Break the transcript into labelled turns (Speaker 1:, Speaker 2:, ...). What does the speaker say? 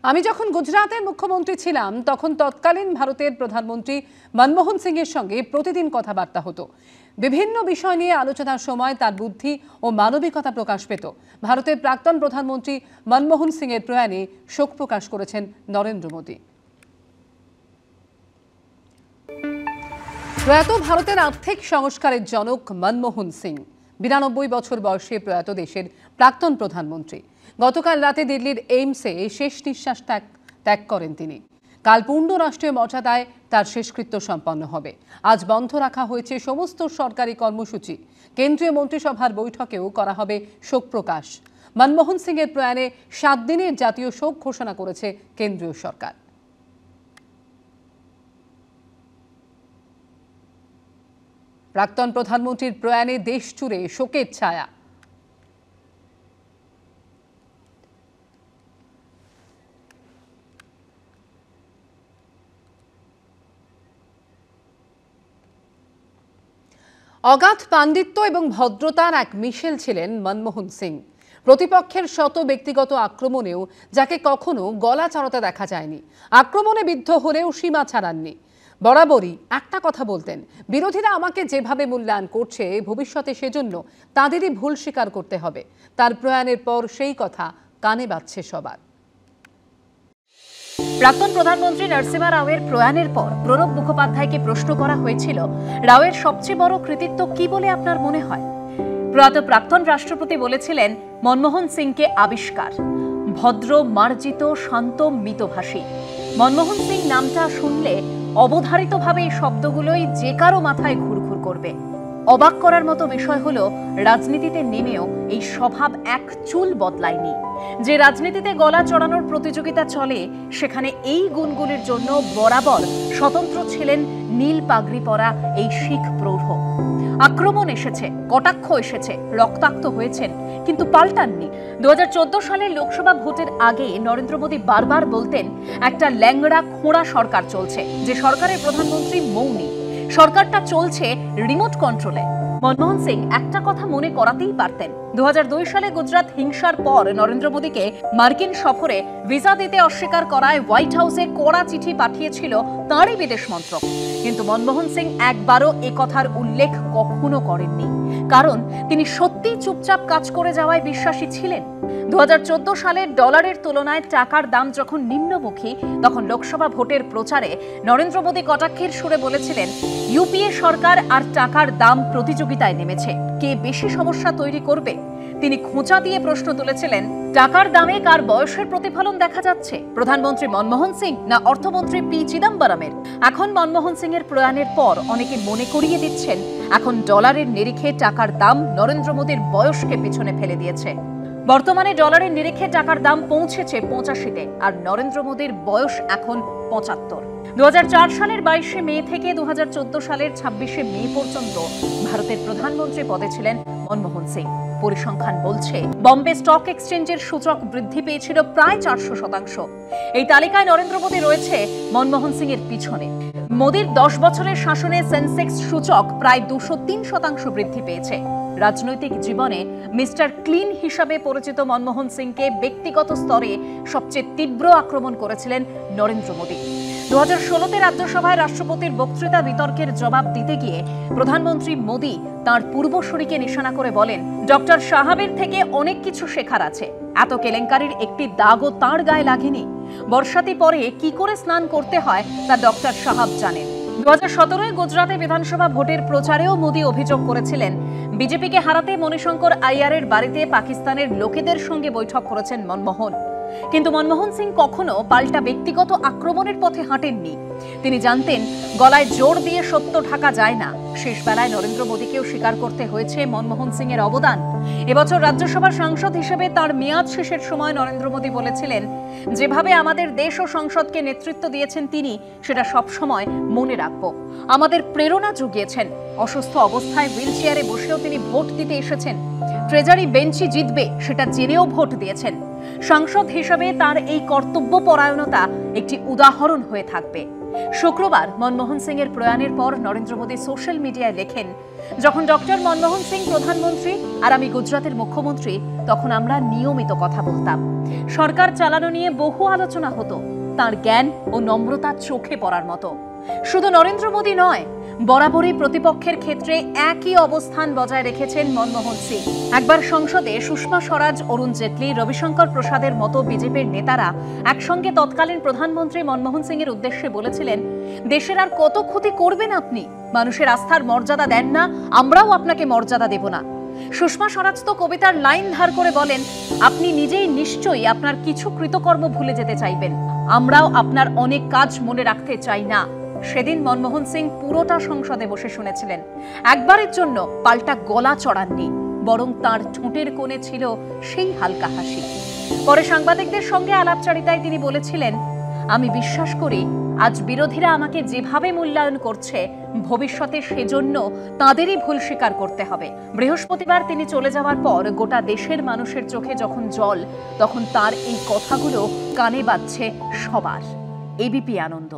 Speaker 1: আমি যখন গুজরাতের মুখ্যমন্ত্রী ছিলাম তখন তৎকালীন ভারতের প্রধানমন্ত্রী মনমোহন সিং এর সঙ্গে প্রতিদিন কথাবার্তা হতো। বিভিন্ন বিষয় নিয়ে আলোচনার সময় তার বুদ্ধি ও মানবিকতা প্রকাশ পেত। ভারতের প্রাক্তন প্রধানমন্ত্রী মনমোহন সিং এর প্রয়াণে শোক প্রকাশ করেছেন নরেন্দ্র মোদী। প্রয়াত ভারতের আর্থিক সংস্কারের জনক মনমোহন সিং 92 বছর বয়সে প্রয়াত দেশের প্রাক্তন প্রধানমন্ত্রী। গতকাল রাতে দিল্লির এইমসে শেষ নিঃশ্বাস ত্যাগ করেন তিনি। কাল পূর্ণ রাষ্ট্রীয় মর্যাদায় তার শেষকৃত্য সম্পন্ন হবে। আজ বন্ধ রাখা হয়েছে সমস্ত সরকারি কর্মসূচি। কেন্দ্রীয় মন্ত্রিসভার বৈঠকেও করা হবে শোক প্রকাশ। মনমোহন সিং এর প্রয়াণে 7 দিনের জাতীয় শোক ঘোষণা করেছে কেন্দ্রীয় সরকার। প্রাক্তন প্রধানমন্ত্রীর প্রয়াণে দেশ জুড়ে শোকের ছায়া। অগাধ পাণ্ডিত্য এবং ভদ্রতার এক মিশেল ছিলেন মনমোহন সিং। প্রতিপক্ষের শত ব্যক্তিগত আক্রমণেও যাকে কখনো গলা চড়াতে দেখা যায়নি। আক্রমণে বিদ্ধ হলেও সীমা ছাড়াননি। বরাবরই একটা কথা বলতেন, বিরোধীরা আমাকে যেভাবে মূল্যায়ন করছে ভবিষ্যতে সেজন্য তাদেরই ভুল স্বীকার করতে হবে। তার প্রয়াণের পর সেই কথা কানে বাজছে সবার।
Speaker 2: প্রাক্তন প্রধানমন্ত্রী নরসিমহা রাওয়ের প্রয়াণের পর প্রণব মুখোপাধ্যায়কে প্রশ্ন করা হয়েছিল, রাওয়ের সবচেয়ে বড় কৃতিত্ব কি বলে আপনার মনে হয়? প্রয়াত প্রাক্তন রাষ্ট্রপতি বলেছিলেন, মনমোহন সিংকে আবিষ্কার, ভদ্র, মার্জিত, শান্ত, মিতভাষী। মনমোহন সিং নামটা শুনলে অবধারিতভাবে এই শব্দগুলোই যে কারো মাথায় ঘুরঘুর করবে। অবাক করার মতো বিষয় হলো, রাজনীতিতে নেমেও এই স্বভাব এক চুল বদলায়নি। যে রাজনীতিতে গলা চড়ানোর প্রতিযোগিতা চলে, সেখানে এই গুণগুলির জন্য বরাবর স্বতন্ত্র ছিলেন নীল পাগড়ি পরা এই শিখ প্রৌঢ়। আক্রমণ এসেছে, কটাক্ষ এসেছে, রক্তাক্ত হয়েছেন, কিন্তু পাল্টাননি। 2014 সালের লোকসভা ভোটের আগে নরেন্দ্র মোদী বারবার বলতেন, একটা ল্যাংড়া খোঁড়া সরকার চলছে, যে সরকারের প্রধানমন্ত্রী মৌনী। সরকারটা চলছে রিমোট কন্ট্রোলে। মনমোহন সিং একটা কথা মনে করাতেই পারতেন। 2002 সালে গুজরাট হিংসার পর নরেন্দ্র মোদীকে মার্কিন সফরে ভিসা দিতে অস্বীকার করায় হোয়াইট হাউসে কড়া চিঠি পাঠিয়েছিল তাঁরই বিদেশ মন্ত্রক। কিন্তু মনমোহন সিং একবারও এ কথার উল্লেখ কখনো করেননি, কারণ তিনি সত্যি চুপচাপ কাজ করে যাওয়ায় বিশ্বাসী ছিলেন। 2014 সালে ডলারের তুলনায় টাকার দাম যখন নিম্নমুখী, তখন লোকসভা ভোটের প্রচারে নরেন্দ্র মোদী কটাক্ষের সুরে বলেছিলেন, ইউপিএ সরকার আর টাকার দাম প্রতিযোগিতায় নেমেছে, কে বেশি সমস্যা তৈরি করবে। তিনি খোঁচা দিয়ে প্রশ্ন তুলেছিলেন, টাকার দামে কার বয়সের প্রতিফলন দেখা যাচ্ছে, প্রধানমন্ত্রী মনমোহন সিং না অর্থমন্ত্রী পি চিদম্বরমের? এখন মনমোহন সিং এর প্রয়াণের পর অনেকে মনে করিয়ে দিচ্ছেন, এখন ডলারের নিরিখে টাকার দাম নরেন্দ্র মোদীর বয়সকে পিছনে ফেলে দিয়েছে। বর্তমানে ডলারের নিরিখে টাকার দাম পৌঁছেছে 85-তে, আর নরেন্দ্র মোদীর বয়স এখন 75। 2004 সালের 22শে মে থেকে 2014 সালের 26শে মে পর্যন্ত ভারতের প্রধানমন্ত্রী পদে ছিলেন মনমোহন সিং। পরিসংখ্যান বলছে, বম্বে স্টক এক্সচেঞ্জের সূচক বৃদ্ধি পেয়েছিল প্রায় 400%। এই তালিকায় নরেন্দ্র মোদী রয়েছে মনমোহন সিং এর পিছনে। মোদীর 10 বছরের শাসনে সেন্সেক্স সূচক প্রায় 203% বৃদ্ধি পেয়েছে। রাজনৈতিক জীবনে মিস্টার ক্লিন হিসাবে পরিচিত মনমোহন সিংকে ব্যক্তিগত স্তরে সবচেয়ে তীব্র আক্রমণ করেছিলেন নরেন্দ্র মোদী। 2016-তে রাজ্যসভায় রাষ্ট্রপতির বক্তৃতা বিতর্কের জবাব দিতে গিয়ে প্রধানমন্ত্রী মোদী তাঁর পূর্বসূরীকে নিশানা করে বলেন, ডক্টর সাহাবের থেকে অনেক কিছু শেখার আছে। এত কেলেঙ্কারির একটি দাগও তাঁর গায়ে লাগেনি। বর্ষাতি পরে কি করে স্নান করতে হয় তা ডক্টর সাহাব জানেন। 2017-এ গুজরাটে বিধানসভা ভোটের প্রচারেও মোদী অভিযোগ করেছিলেন, বিজেপিকে হারাতে মণিশঙ্কর আইয়ারের বাড়িতে পাকিস্তানের লোকেদের সঙ্গে বৈঠক করেছেন মনমোহন। কিন্তু মনমোহন সিং কখনো পাল্টা ব্যক্তিগত আক্রমণের পথে হাঁটেননি। তিনি জানতেন, গলায় জোর দিয়ে সত্য ঢাকা যায় না। শেষ বেলায় নরেন্দ্র মোদীকেও স্বীকার করতে হয়েছে মনমোহন সিং এর অবদান। এবছর রাজ্যসভার সাংসদ হিসেবে তার মেয়াদ শেষের সময় নরেন্দ্র মোদী বলেছিলেন, যেভাবে আমাদের দেশ ও সংসদকে নেতৃত্ব দিয়েছেন তিনি, সেটা সবসময় মনে রাখব। আমাদের প্রেরণা জুগিয়েছেন। অসুস্থ অবস্থায় হুইল চেয়ারে বসেও তিনি ভোট দিতে এসেছেন। ট্রেজারি বেঞ্চই জিতবে সেটা জেনেও ভোট দিয়েছেন। সাংসদ হিসেবে তার এই কর্তব্যপরায়ণতা একটি উদাহরণ হয়ে থাকবে। শুক্রবার মনমোহন সিং এর প্রয়াণের পর নরেন্দ্র মোদী সোশ্যাল মিডিয়ায় লেখেন, যখন ডক্টর মনমোহন সিং প্রধানমন্ত্রী আর আমি গুজরাটের মুখ্যমন্ত্রী, তখন আমরা নিয়মিত কথা বলতাম। সরকার চালানো নিয়ে বহু আলোচনা হতো। তার জ্ঞান ও নম্রতা চোখে পড়ার মতো। শুধু নরেন্দ্র মোদী নয়, বরাবরই প্রতিপক্ষের ক্ষেত্রে একই অবস্থান বজায় রেখেছেন মনমোহন সিং। একবার সংসদে সুষমা স্বরাজ, অরুণ জেটলি, রবিশঙ্কর প্রসাদের মতো বিজেপির নেতারা একসঙ্গে তৎকালীন প্রধানমন্ত্রী মনমোহন সিং এর উদ্দেশ্যে বলেছিলেন, দেশের আর কত ক্ষতি করবেন আপনি? মানুষের আস্থার মর্যাদা দেন না, আমরাও আপনাকে মর্যাদা দেব না। সুষমা স্বরাজ তো কবিতার লাইন ধার করে বলেন, আপনি নিজেই নিশ্চয়ই আপনার কিছু কৃতকর্ম ভুলে যেতে চাইবেন, আমরাও আপনার অনেক কাজ মনে রাখতে চাই না। সেদিন মনমোহন সিং পুরোটা সংসদে বসে শুনেছিলেন। একবারের জন্য পাল্টা গলা চড়াননি, বরং তার ঠোঁটের কোণে ছিল সেই হালকা হাসি। পরে সাংবাদিকদের সঙ্গে আলাপচারিতায় তিনি বলেছিলেন, আমি বিশ্বাস করি আজ বিরোধীরা আমাকে যেভাবে মূল্যায়ন করছে, ভবিষ্যতে সেজন্য তাদেরই ভুল স্বীকার করতে হবে। বৃহস্পতিবার তিনি চলে যাওয়ার পর গোটা দেশের মানুষের চোখে যখন জল, তখন তার এই কথাগুলো কানে বাজছে সবার। এবিপি আনন্দ।